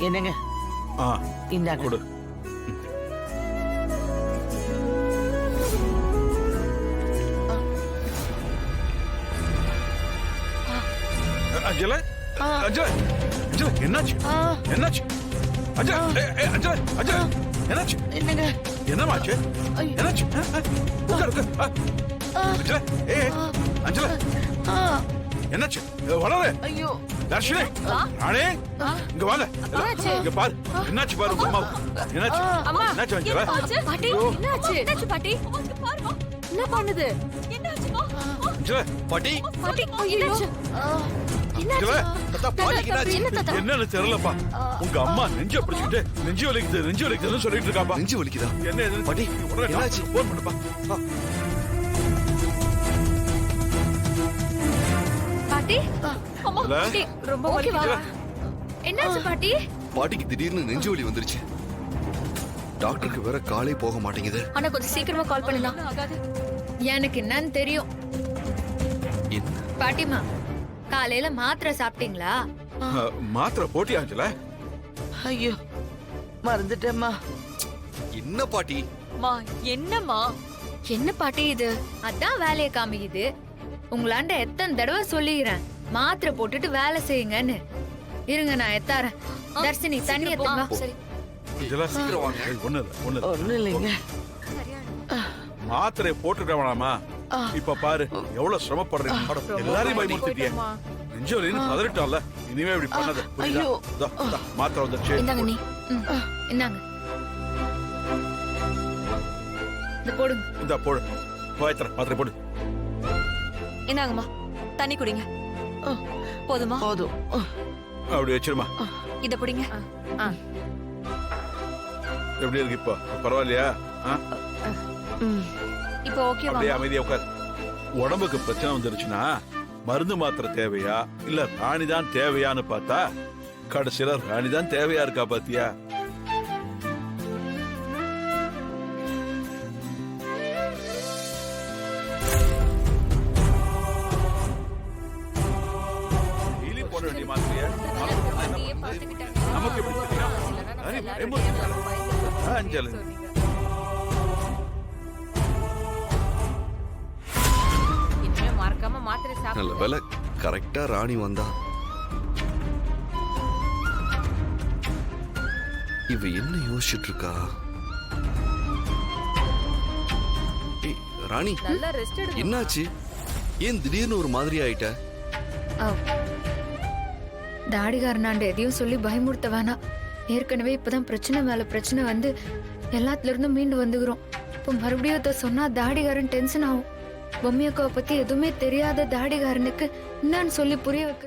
என்னங்க இந்தாங்க. கொடு. அஞ்சல அஞ்சல அஞ்சல என்னாச்சு என்னாச்சு அஞ்சல அஞ்சல அஞ்சல என்னாச்சு என்னங்க என்னமாச்சு என்னாச்சு உட்கார் உட்கார் அஞ்சல அஞ்சல என்னாச்சு வளரே ஐயோ தர்ஷினி ராணே இங்க வாங்க இங்க பாரு என்னாச்சு பாரு உங்க அம்மாவுக்கு என்னாச்சு என்னாச்சு அஞ்சல பாட்டி என்னாச்சு என்னாச்சு பாட்டி பாருமா என்ன பண்ணுது என்னாச்சுமா அஞ்சல பாட்டி பாட்டி என்னாச்சு அஞ்சல என்னாச்சு என்னன்னு தெரியலப்பா உங்க அம்மா நெஞ்ச பிடிச்சிட்டு நெஞ்சு வலிக்குதுன்னு சொல்லிட்டு இருக்காப்பா நெஞ்சு வலிக்குதா என்ன ஏதுன்னு பாட்டி என்னாச்சு போன் பண்ணுப்பா பாட்டி அம்மா இல்ல. பாட்டி ரொம்ப வலிக்குது என்னாச்சு பாட்டி பாட்டிக்கு திடீர்னு நெஞ்சு வலி வந்துருச்சு டாக்டருக்கு வேற காலே போக மாட்டேங்குது அண்ணா கொஞ்சம் சீக்கிரமா கால் பண்ணலாம் எனக்கு என்னன்னு தெரியும் என்ன பாட்டிமா காலையில மாத்திரை சாப்பிட்டீங்களா மாத்திரை போட்டியா அஞ்சல ஐயோ மறந்துட்டேம்மா. என்ன பாட்டி என்னம்மா என்ன பாட்டி இது அதான் வேலையை காமிக்குது உங்களாண்ட எத்தனை தடவை சொல்லிக்கிறேன் மாத்திரை போட்டுட்டு வேலை செய்யுங்கன்னு. இருங்க நான் எத்தாரேன். தர்ஷினி தண்ணி எத்துங்க. அஞ்சல சீக்கிரம் வாங்க. ஒண்ணு இல்லைங்க. மாத்திரை போட்டுக்க வேணாமா இப்ப பாரு எவ்வளவு சிரமப்படுறீங்க எல்லாரையும் பயமுறுத்திட்டியே நெஞ்சு வலின்னு பதறிட்டோம்ல இனிமே இப்படி பண்ணாத புரியுதா? ஐயோ. இதோ, இதோ, மாத்திரை வந்துருச்சு இந்தாங்க நீ இந்தாங்க இந்த போடுங்க. இந்த போடு போயத்தர மாத்திரை போடு இந்தாங்கம்மா தண்ணி குடிங்க. போதுமா? போதும். அப்படி வச்சிருமா இத குடிங்க. எப்படி இருக்கு இப்போ பரவாயில்லையா இப்போ ஓகேவா? அப்படியே அமைதியா உட்கார் உடம்புக்கு பிரச்சனை வந்துருச்சுன்னா மருந்து மாத்திரை தேவையா இல்ல ராணி தான் தேவையான்னு பார்த்தா கடைசியில ராணி தான் தேவையா இருக்கா பாத்தியா டெய்லி போட வேண்டிய மாத்திரையா நமக்கு எப்படி தெரியும் அஞ்சலி மறக்காம மாத்திரை நல்ல வேலை கரெக்டா ராணி வந்தா இவ என்ன யோசிச்சுட்டு இருக்கா ஏய், ராணி நல்லா ரெஸ்ட் எடுங்க. என்னாச்சு ஏன் திடீர்னு ஒரு மாதிரி ஆயிட்ட தாடிகாரனாண்ட எதையும் சொல்லி பயமுறுத்த வேணாம். ஏற்கனவே இப்பதான் பிரச்சனை மேல பிரச்சனை வந்து எல்லாத்துல இருந்தும் மீண்டு வந்துக்கிறோம். இப்போ மறுபடியும் அதை சொன்னா தாடிகாரன் டென்ஷன் ஆகும். பொம்மியக்காவை பத்தி எதுவுமே தெரியாத தாடிகாரனுக்கு என்னன்னு சொல்லி புரிய வைக்கிறது.